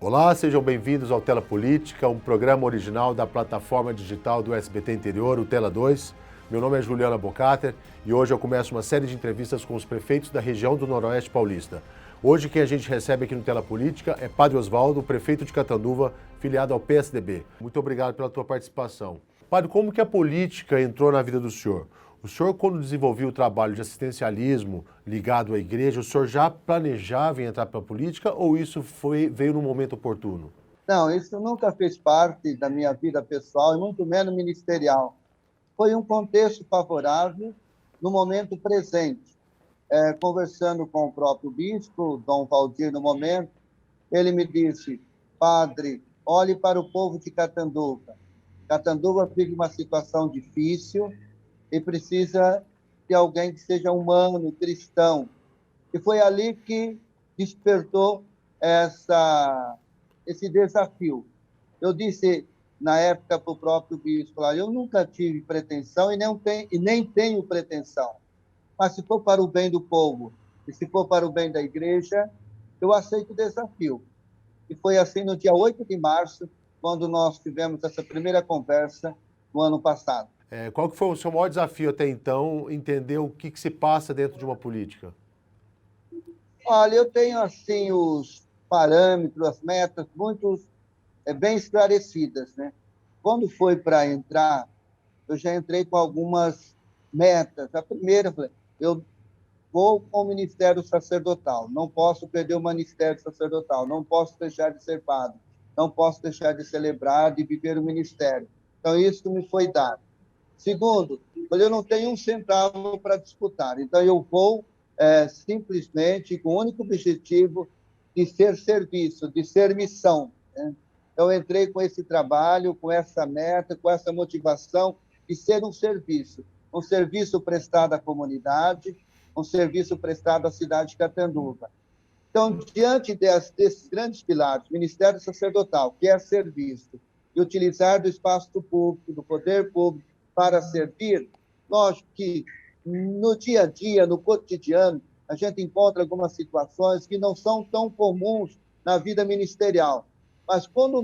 Olá, sejam bem-vindos ao Tela Política, um programa original da plataforma digital do SBT Interior, o Tela 2. Meu nome é Juliana Bocater e hoje eu começo uma série de entrevistas com os prefeitos da região do Noroeste Paulista. Hoje quem a gente recebe aqui no Tela Política é Padre Osvaldo, prefeito de Catanduva, filiado ao PSDB. Muito obrigado pela tua participação. Padre, como que a política entrou na vida do senhor? O senhor, quando desenvolveu o trabalho de assistencialismo ligado à igreja, o senhor já planejava em entrar para a política ou isso veio num momento oportuno? Não, isso nunca fez parte da minha vida pessoal e muito menos ministerial. Foi um contexto favorável no momento presente. Conversando com o próprio bispo, Dom Valdir, no momento, ele me disse: padre, olhe para o povo de Catanduva. Catanduva vive uma situação difícil e precisa de alguém que seja humano, cristão. E foi ali que despertou esse desafio. Eu disse, na época, para o próprio bispo, eu nunca tive pretensão e nem tenho pretensão. Mas se for para o bem do povo e se for para o bem da igreja, eu aceito o desafio. E foi assim no dia 8 de março, quando nós tivemos essa primeira conversa no ano passado. Qual que foi o seu maior desafio até então, entender o que se passa dentro de uma política? Olha, eu tenho assim os parâmetros, as metas muito bem esclarecidas, né? Quando foi para entrar, eu já entrei com algumas metas. A primeira, eu vou com o ministério sacerdotal, não posso perder o ministério sacerdotal, não posso deixar de ser padre, não posso deixar de celebrar, de viver o ministério. Então, isso me foi dado. Segundo, eu não tenho um centavo para disputar, então eu vou simplesmente com o único objetivo de ser serviço, de ser missão, né? Então, eu entrei com esse trabalho, com essa meta, com essa motivação de ser um serviço prestado à comunidade, um serviço prestado à cidade de Catanduva. Então, diante desses grandes pilares, Ministério Sacerdotal, que é serviço, e utilizar do espaço público, do poder público, para servir, lógico que no dia a dia, no cotidiano, a gente encontra algumas situações que não são tão comuns na vida ministerial. Mas quando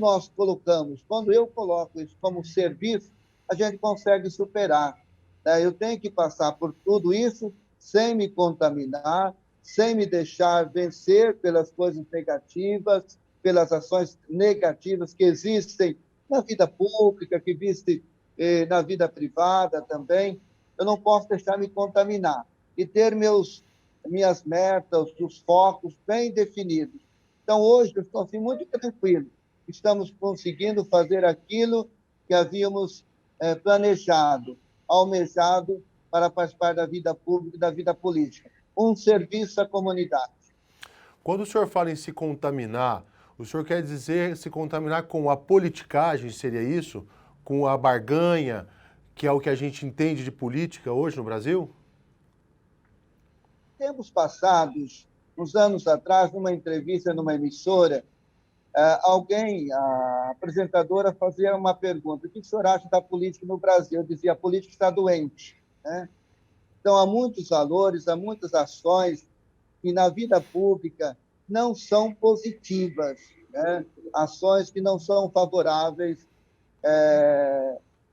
eu coloco isso como serviço, a gente consegue superar, né? Eu tenho que passar por tudo isso sem me contaminar, sem me deixar vencer pelas coisas negativas, pelas ações negativas que existem na vida pública, que existem na vida privada também. Eu não posso deixar me contaminar e ter minhas metas, os focos bem definidos. Então, hoje, eu estou assim, muito tranquilo. Estamos conseguindo fazer aquilo que havíamos planejado, almejado para participar da vida pública e da vida política. Um serviço à comunidade. Quando o senhor fala em se contaminar, o senhor quer dizer se contaminar com a politicagem, seria isso? Com a barganha, que é o que a gente entende de política hoje no Brasil? Tempos passados, uns anos atrás, numa entrevista numa emissora, a apresentadora fazia uma pergunta: o que o senhor acha da política no Brasil? Eu dizia: a política está doente, né? Então, há muitos valores, há muitas ações que na vida pública não são positivas, né? Ações que não são favoráveis,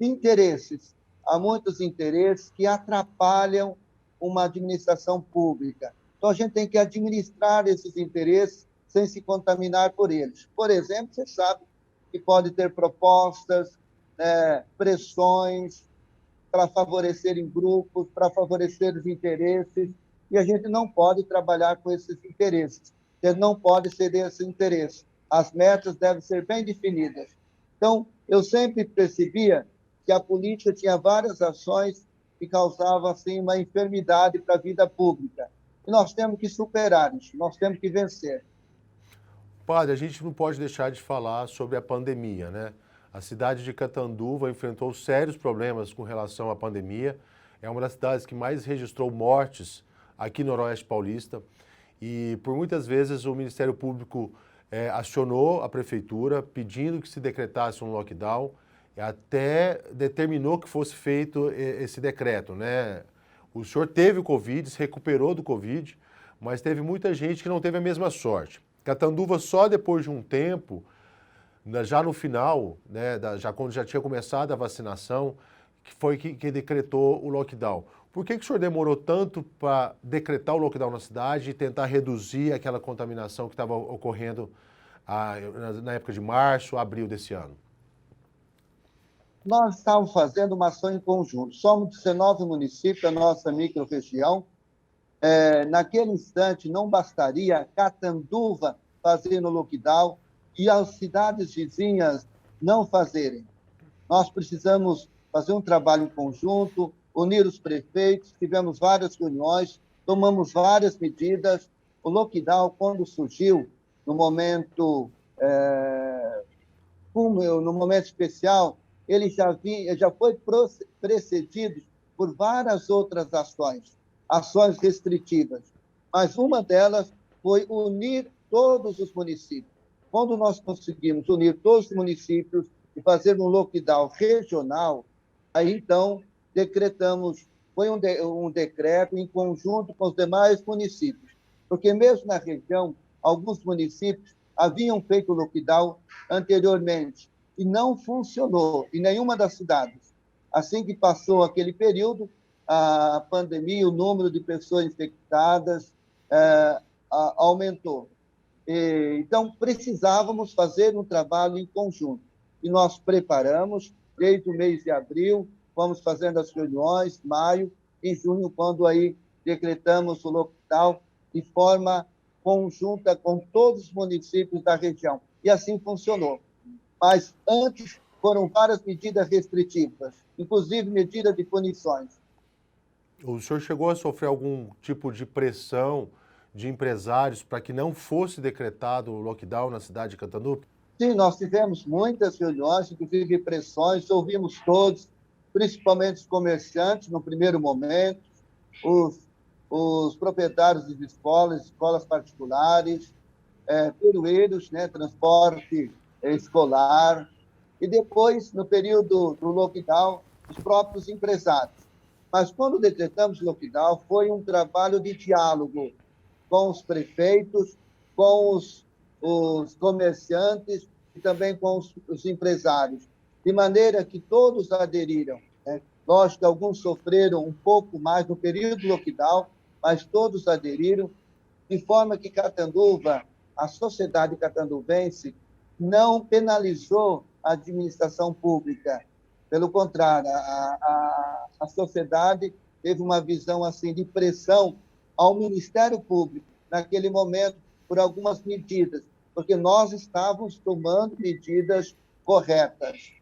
interesses. Há muitos interesses que atrapalham uma administração pública. Então, a gente tem que administrar esses interesses sem se contaminar por eles. Por exemplo, você sabe que pode ter propostas, pressões para favorecerem grupos, para favorecer os interesses, e a gente não pode trabalhar com esses interesses. A gente não pode ceder esse interesse. As metas devem ser bem definidas. Então, eu sempre percebia que a política tinha várias ações que causavam assim, uma enfermidade para a vida pública. E nós temos que superar isso, nós temos que vencer. Padre, a gente não pode deixar de falar sobre a pandemia, né? A cidade de Catanduva enfrentou sérios problemas com relação à pandemia. É uma das cidades que mais registrou mortes aqui no Noroeste Paulista. E por muitas vezes o Ministério Público acionou a prefeitura pedindo que se decretasse um lockdown e até determinou que fosse feito esse decreto, né? O senhor teve o Covid, se recuperou do Covid, mas teve muita gente que não teve a mesma sorte. Catanduva só depois de um tempo, já no final, né, já quando já tinha começado a vacinação, que foi que decretou o lockdown. Por que o senhor demorou tanto para decretar o lockdown na cidade e tentar reduzir aquela contaminação que estava ocorrendo na época de março, abril desse ano? Nós estávamos fazendo uma ação em conjunto. Somos 19 municípios da nossa microrregião. Naquele instante, não bastaria Catanduva fazendo lockdown e as cidades vizinhas não fazerem. Nós precisamos fazer um trabalho em conjunto, unir os prefeitos, tivemos várias reuniões, tomamos várias medidas. O lockdown, quando surgiu, no momento especial, ele já foi precedido por várias outras ações restritivas. Mas uma delas foi unir todos os municípios. Quando nós conseguimos unir todos os municípios e fazer um lockdown regional, aí então decretamos, foi um decreto em conjunto com os demais municípios, porque mesmo na região, alguns municípios haviam feito lockdown anteriormente e não funcionou em nenhuma das cidades. Assim que passou aquele período, a pandemia, o número de pessoas infectadas aumentou. Então, precisávamos fazer um trabalho em conjunto. E nós preparamos, desde o mês de abril, fomos fazendo as reuniões, maio, em junho, quando aí decretamos o lockdown de forma conjunta com todos os municípios da região. E assim funcionou. Mas antes foram várias medidas restritivas, inclusive medidas de punições. O senhor chegou a sofrer algum tipo de pressão de empresários para que não fosse decretado o lockdown na cidade de Catanduva? Sim, nós tivemos muitas reuniões, inclusive pressões, ouvimos todos, principalmente os comerciantes, no primeiro momento, os proprietários de escolas particulares, perueiros, né, transporte escolar, e depois, no período do lockdown, os próprios empresários. Mas quando decretamos o lockdown, foi um trabalho de diálogo com os prefeitos, com os comerciantes e também com os empresários, de maneira que todos aderiram. Né? Lógico que alguns sofreram um pouco mais no período do lockdown, mas todos aderiram, de forma que Catanduva, a sociedade catanduvense, não penalizou a administração pública. Pelo contrário, a sociedade teve uma visão assim de pressão ao Ministério Público, naquele momento, por algumas medidas, porque nós estávamos tomando medidas corretas.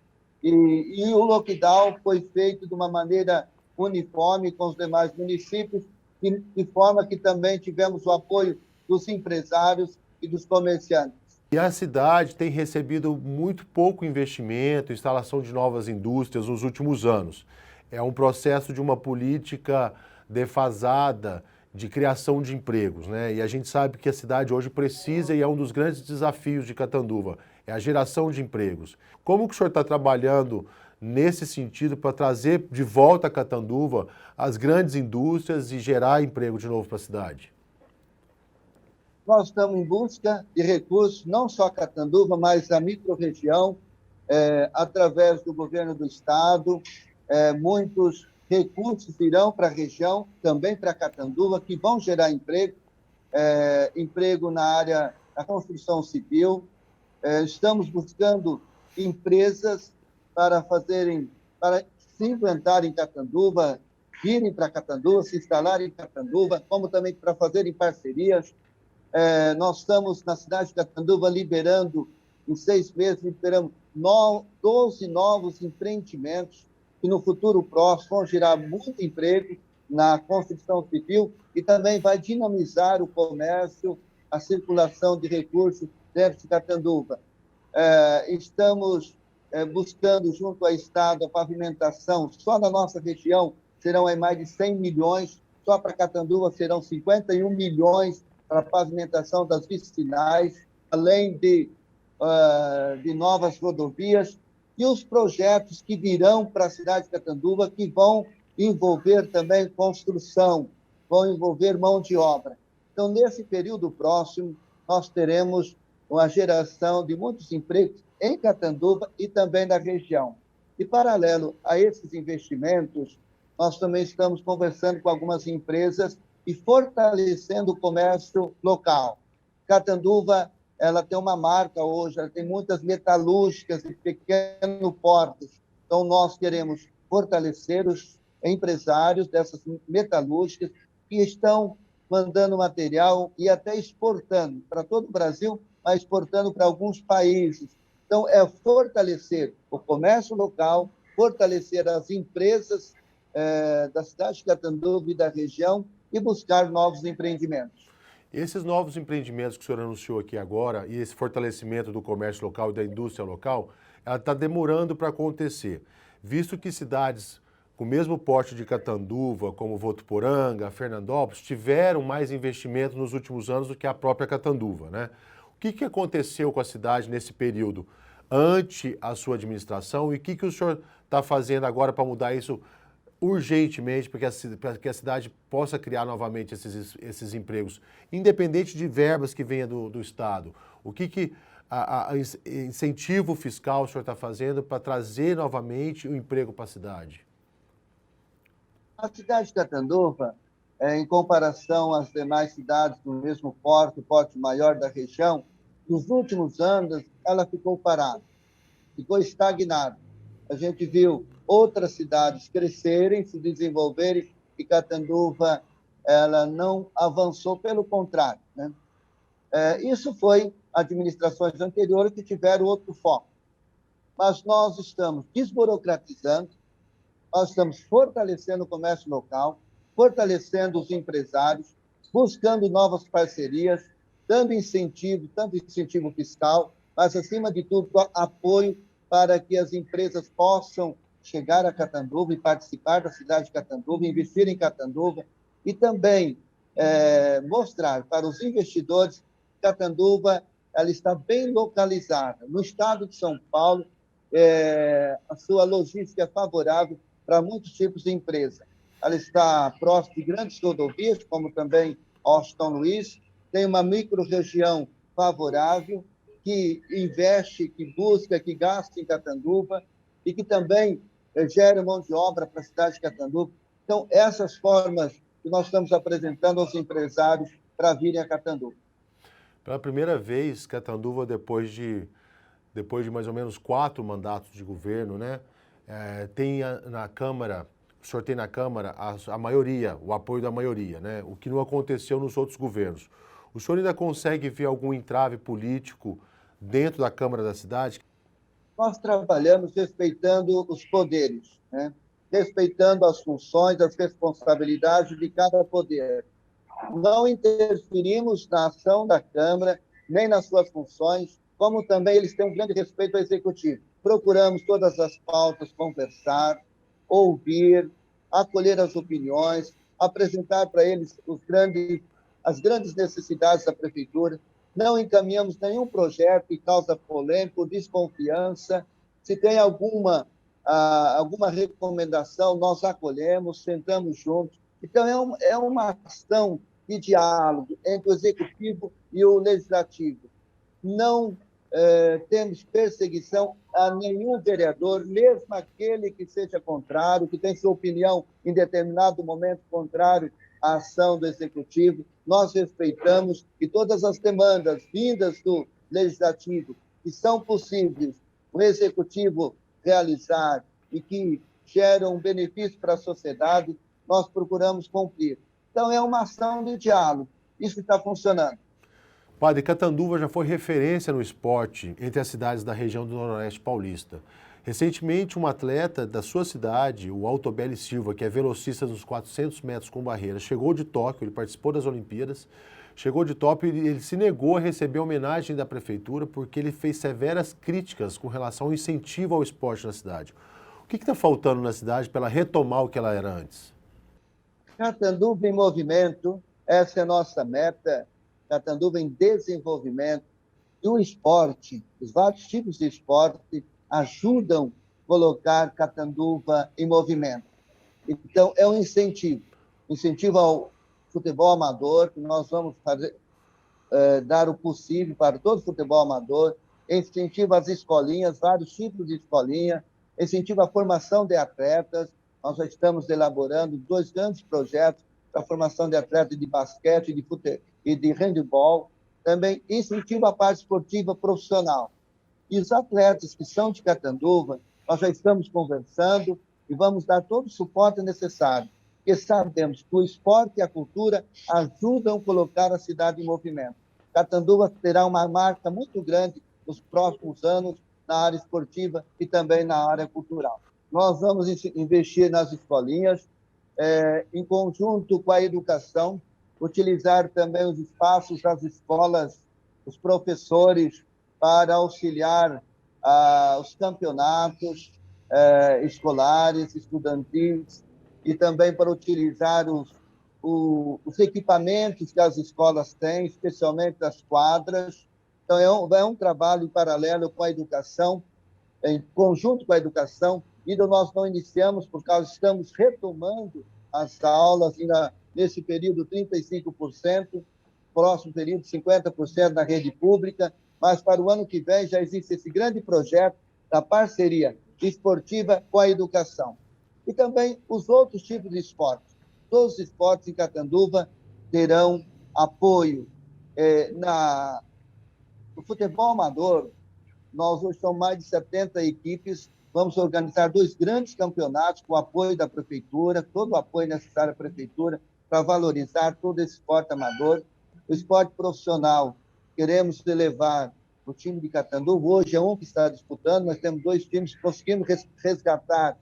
E o lockdown foi feito de uma maneira uniforme com os demais municípios, de forma que também tivemos o apoio dos empresários e dos comerciantes. E a cidade tem recebido muito pouco investimento, instalação de novas indústrias nos últimos anos. É um processo de uma política defasada de criação de empregos, né? E a gente sabe que a cidade hoje precisa, e é um dos grandes desafios de Catanduva, é a geração de empregos. Como que o senhor está trabalhando nesse sentido para trazer de volta a Catanduva as grandes indústrias e gerar emprego de novo para a cidade? Nós estamos em busca de recursos, não só a Catanduva, mas a microrregião, através do governo do Estado. Muitos recursos irão para a região, também para Catanduva, que vão gerar emprego, emprego na área da construção civil. Estamos buscando empresas para se implantarem em Catanduva, virem para Catanduva, se instalarem em Catanduva, como também para fazerem parcerias. Nós estamos na cidade de Catanduva liberando, em 6 meses, liberamos 12 novos empreendimentos que no futuro próximo vão gerar muito emprego na construção civil e também vai dinamizar o comércio, a circulação de recursos dentro de Catanduva. Estamos buscando, junto ao Estado, a pavimentação. Só na nossa região serão mais de 100 milhões, só para Catanduva serão 51 milhões para a pavimentação das vicinais, além de novas rodovias, e os projetos que virão para a cidade de Catanduva, que vão envolver também construção, vão envolver mão de obra. Então, nesse período próximo, nós teremos uma geração de muitos empregos em Catanduva e também na região. E, paralelo a esses investimentos, nós também estamos conversando com algumas empresas e fortalecendo o comércio local. Catanduva, ela tem uma marca hoje, ela tem muitas metalúrgicas e pequenos portos. Então, nós queremos fortalecer os empresários dessas metalúrgicas que estão mandando material e até exportando para todo o Brasil, mas exportando para alguns países. Então, é fortalecer o comércio local, fortalecer as empresas da cidade de Catanduva e da região e buscar novos empreendimentos. Esses novos empreendimentos que o senhor anunciou aqui agora e esse fortalecimento do comércio local e da indústria local, ela está demorando para acontecer, visto que cidades com o mesmo porte de Catanduva, como Votuporanga, Fernandópolis, tiveram mais investimento nos últimos anos do que a própria Catanduva, né? O que aconteceu com a cidade nesse período ante a sua administração e o que o senhor está fazendo agora para mudar isso urgentemente para que a cidade possa criar novamente esses empregos, independente de verbas que venham do Estado? O que incentivo fiscal o senhor está fazendo para trazer novamente o emprego para a cidade? A cidade de Catanduva, em comparação às demais cidades do mesmo porte maior da região, nos últimos anos ela ficou parada, ficou estagnada. A gente viu outras cidades crescerem, se desenvolverem, e Catanduva ela não avançou, pelo contrário, né? Isso foi administrações anteriores que tiveram outro foco. Mas nós estamos desburocratizando, nós estamos fortalecendo o comércio local, fortalecendo os empresários, buscando novas parcerias, dando incentivo, tanto incentivo fiscal, mas, acima de tudo, apoio para que as empresas possam chegar a Catanduva e participar da cidade de Catanduva, investir em Catanduva e também mostrar para os investidores que Catanduva ela está bem localizada. No estado de São Paulo, a sua logística é favorável para muitos tipos de empresa. Ela está próxima de grandes rodovias, como também Austin Luiz, tem uma micro-região favorável, que investe, que busca, que gasta em Catanduva e que também gera mão de obra para a cidade de Catanduva. Então, essas formas que nós estamos apresentando aos empresários para virem a Catanduva. Pela primeira vez, Catanduva, depois de mais ou menos 4 mandatos de governo, né, tem na Câmara, o senhor tem na Câmara a maioria, o apoio da maioria, né, o que não aconteceu nos outros governos. O senhor ainda consegue ver algum entrave político dentro da Câmara da cidade? Nós trabalhamos respeitando os poderes, né? Respeitando as funções, as responsabilidades de cada poder. Não interferimos na ação da Câmara, nem nas suas funções, como também eles têm um grande respeito ao Executivo. Procuramos todas as pautas, conversar, ouvir, acolher as opiniões, apresentar para eles as grandes necessidades da Prefeitura. Não encaminhamos nenhum projeto que causa polêmica ou desconfiança. Se tem alguma recomendação, nós acolhemos, sentamos juntos. Então, é uma ação de diálogo entre o Executivo e o Legislativo. Não temos perseguição a nenhum vereador, mesmo aquele que seja contrário, que tem sua opinião em determinado momento contrário à ação do Executivo. Nós respeitamos e todas as demandas vindas do Legislativo que são possíveis o Executivo realizar e que geram benefício para a sociedade, nós procuramos cumprir. Então, é uma ação de diálogo. Isso está funcionando. Padre, Catanduva já foi referência no esporte entre as cidades da região do Noroeste Paulista. Recentemente, um atleta da sua cidade, o Altobelli Silva, que é velocista nos 400 metros com barreira, chegou de Tóquio, ele participou das Olimpíadas, chegou de Tóquio e ele se negou a receber homenagem da prefeitura porque ele fez severas críticas com relação ao incentivo ao esporte na cidade. O que está faltando na cidade para ela retomar o que ela era antes? Catanduva em movimento, essa é a nossa meta. Catanduva em desenvolvimento. E o esporte, os vários tipos de esporte ajudam a colocar Catanduva em movimento. Então, é um incentivo ao futebol amador, que nós vamos fazer dar o possível para todo o futebol amador, incentiva as escolinhas, vários tipos de escolinha, incentiva a formação de atletas. Nós já estamos elaborando 2 grandes projetos para a formação de atletas de basquete e de handebol. Também incentiva a parte esportiva profissional. E os atletas que são de Catanduva, nós já estamos conversando e vamos dar todo o suporte necessário, porque sabemos que o esporte e a cultura ajudam a colocar a cidade em movimento. Catanduva terá uma marca muito grande nos próximos anos na área esportiva e também na área cultural. Nós vamos investir nas escolinhas, em conjunto com a educação, utilizar também os espaços das escolas, os professores, para auxiliar os campeonatos escolares, estudantis, e também para utilizar os equipamentos que as escolas têm, especialmente as quadras. Então, é um trabalho paralelo com a educação, em conjunto com a educação, e nós não iniciamos, por causa estamos retomando as aulas, ainda nesse período 35%, próximo período 50% na rede pública, mas para o ano que vem já existe esse grande projeto da parceria esportiva com a educação. E também os outros tipos de esportes. Todos os esportes em Catanduva terão apoio. No futebol amador, nós hoje somos mais de 70 equipes, vamos organizar 2 grandes campeonatos com o apoio da prefeitura, todo o apoio necessário à prefeitura para valorizar todo esse esporte amador. O esporte profissional, queremos elevar o time de Catanduva, hoje é um que está disputando, nós temos 2 times, conseguimos resgatar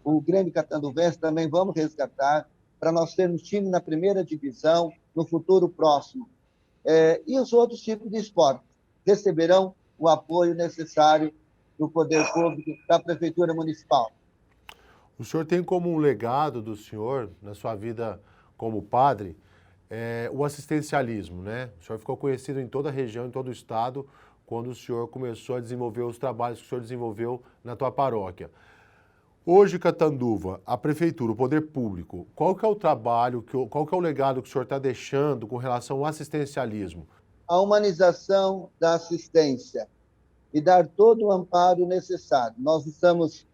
o Grêmio Catanduvense, também vamos resgatar, para nós termos time na primeira divisão no futuro próximo. E os outros tipos de esporte receberão o apoio necessário do poder público, da Prefeitura Municipal. O senhor tem como um legado do senhor, na sua vida como padre, o assistencialismo, né? O senhor ficou conhecido em toda a região, em todo o estado, quando o senhor começou a desenvolver os trabalhos que o senhor desenvolveu na tua paróquia. Hoje, Catanduva, a Prefeitura, o Poder Público, qual que é o trabalho, qual que é o legado que o senhor está deixando com relação ao assistencialismo? A humanização da assistência e dar todo o amparo necessário. Nós estamos,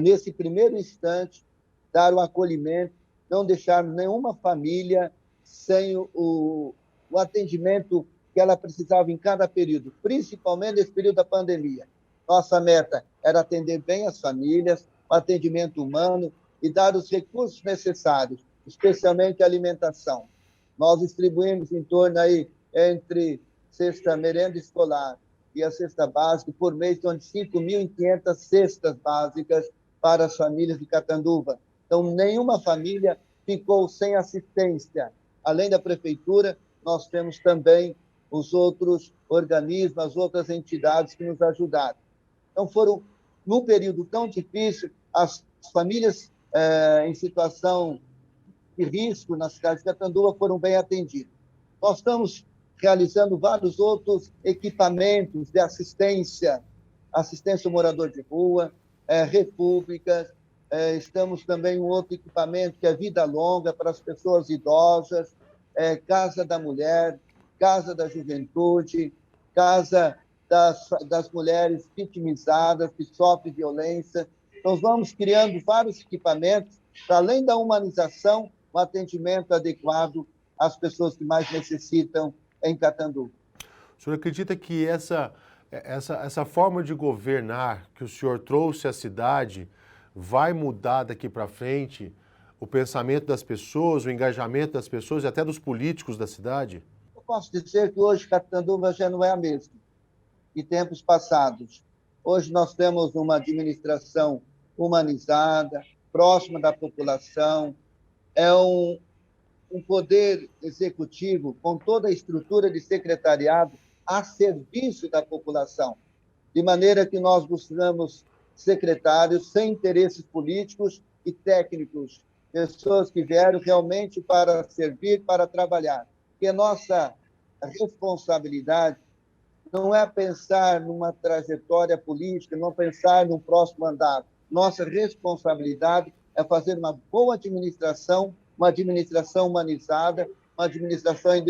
nesse primeiro instante, dar o acolhimento, não deixar nenhuma família sem o atendimento que ela precisava em cada período, principalmente nesse período da pandemia. Nossa meta era atender bem as famílias, o atendimento humano e dar os recursos necessários, especialmente a alimentação. Nós distribuímos em torno aí, entre cesta merenda escolar e a cesta básica, por mês, em torno de 5.500 cestas básicas para as famílias de Catanduva. Então, nenhuma família ficou sem assistência. Além da prefeitura, nós temos também os outros organismos, as outras entidades que nos ajudaram. Então, foram, num período tão difícil, as famílias em situação de risco na cidade de Catanduva foram bem atendidas. Nós estamos realizando vários outros equipamentos de assistência ao morador de rua, repúblicas, estamos também em um outro equipamento que é Vida Longa para as pessoas idosas, Casa da Mulher, Casa da Juventude, Casa das mulheres vitimizadas que sofrem violência. Então, vamos criando vários equipamentos para, além da humanização, um atendimento adequado às pessoas que mais necessitam em Catanduva. O senhor acredita que essa forma de governar que o senhor trouxe à cidade vai mudar daqui para frente o pensamento das pessoas, o engajamento das pessoas e até dos políticos da cidade? Eu posso dizer que hoje Catanduva já não é a mesma de tempos passados. Hoje nós temos uma administração humanizada, próxima da população, é um poder executivo com toda a estrutura de secretariado a serviço da população, de maneira que nós buscamos secretários sem interesses políticos e técnicos, pessoas que vieram realmente para servir, para trabalhar. Porque nossa responsabilidade não é pensar numa trajetória política, não pensar num próximo mandato. Nossa responsabilidade é fazer uma boa administração, uma administração humanizada, uma administração em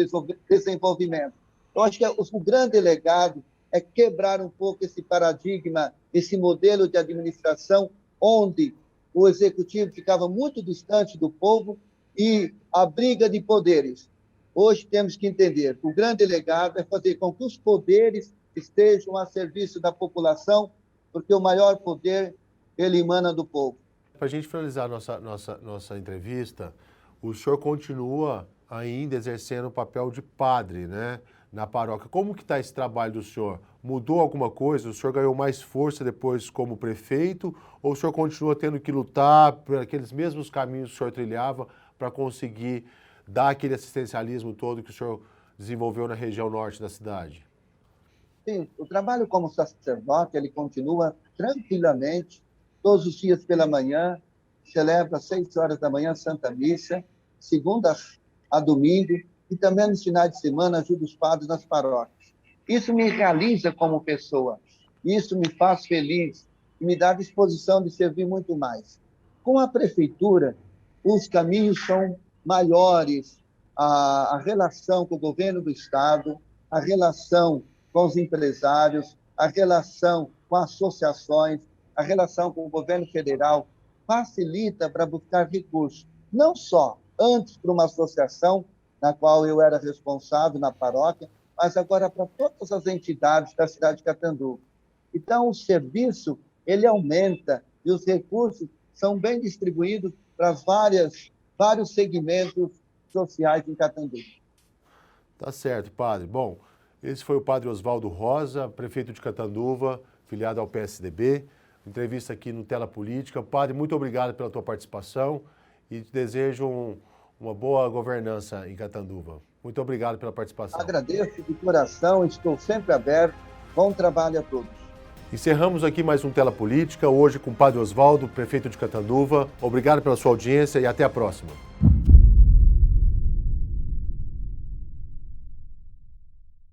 desenvolvimento. Eu acho que o grande legado é quebrar um pouco esse paradigma, esse modelo de administração, onde o executivo ficava muito distante do povo e a briga de poderes. Hoje temos que entender que o grande legado é fazer com que os poderes estejam a serviço da população, porque o maior poder, ele emana do povo. Para a gente finalizar nossa entrevista, o senhor continua ainda exercendo o papel de padre, né, na paróquia. Como que está esse trabalho do senhor? Mudou alguma coisa? O senhor ganhou mais força depois como prefeito? Ou o senhor continua tendo que lutar por aqueles mesmos caminhos que o senhor trilhava para conseguir dar aquele assistencialismo todo que o senhor desenvolveu na região norte da cidade? Sim, o trabalho como sacerdote, ele continua tranquilamente, todos os dias pela manhã, celebra às 6 horas da manhã Santa Missa, segunda a domingo, e também nos finais de semana ajuda os padres nas paróquias. Isso me realiza como pessoa, isso me faz feliz e me dá disposição de servir muito mais. Com a prefeitura, os caminhos são maiores, a relação com o governo do Estado, a relação com os empresários, a relação com associações, a relação com o governo federal, facilita para buscar recursos, não só antes para uma associação, na qual eu era responsável na paróquia, mas agora para todas as entidades da cidade de Catanduva. Então, o serviço, ele aumenta e os recursos são bem distribuídos para vários segmentos sociais em Catanduva. Tá certo, padre. Bom, esse foi o padre Oswaldo Rosa, prefeito de Catanduva, filiado ao PSDB. Entrevista aqui no Tela Política. Padre, muito obrigado pela tua participação e te desejo uma boa governança em Catanduva. Muito obrigado pela participação. Agradeço de coração, estou sempre aberto. Bom trabalho a todos. Encerramos aqui mais um Tela Política, hoje com o padre Oswaldo, prefeito de Catanduva. Obrigado pela sua audiência e até a próxima.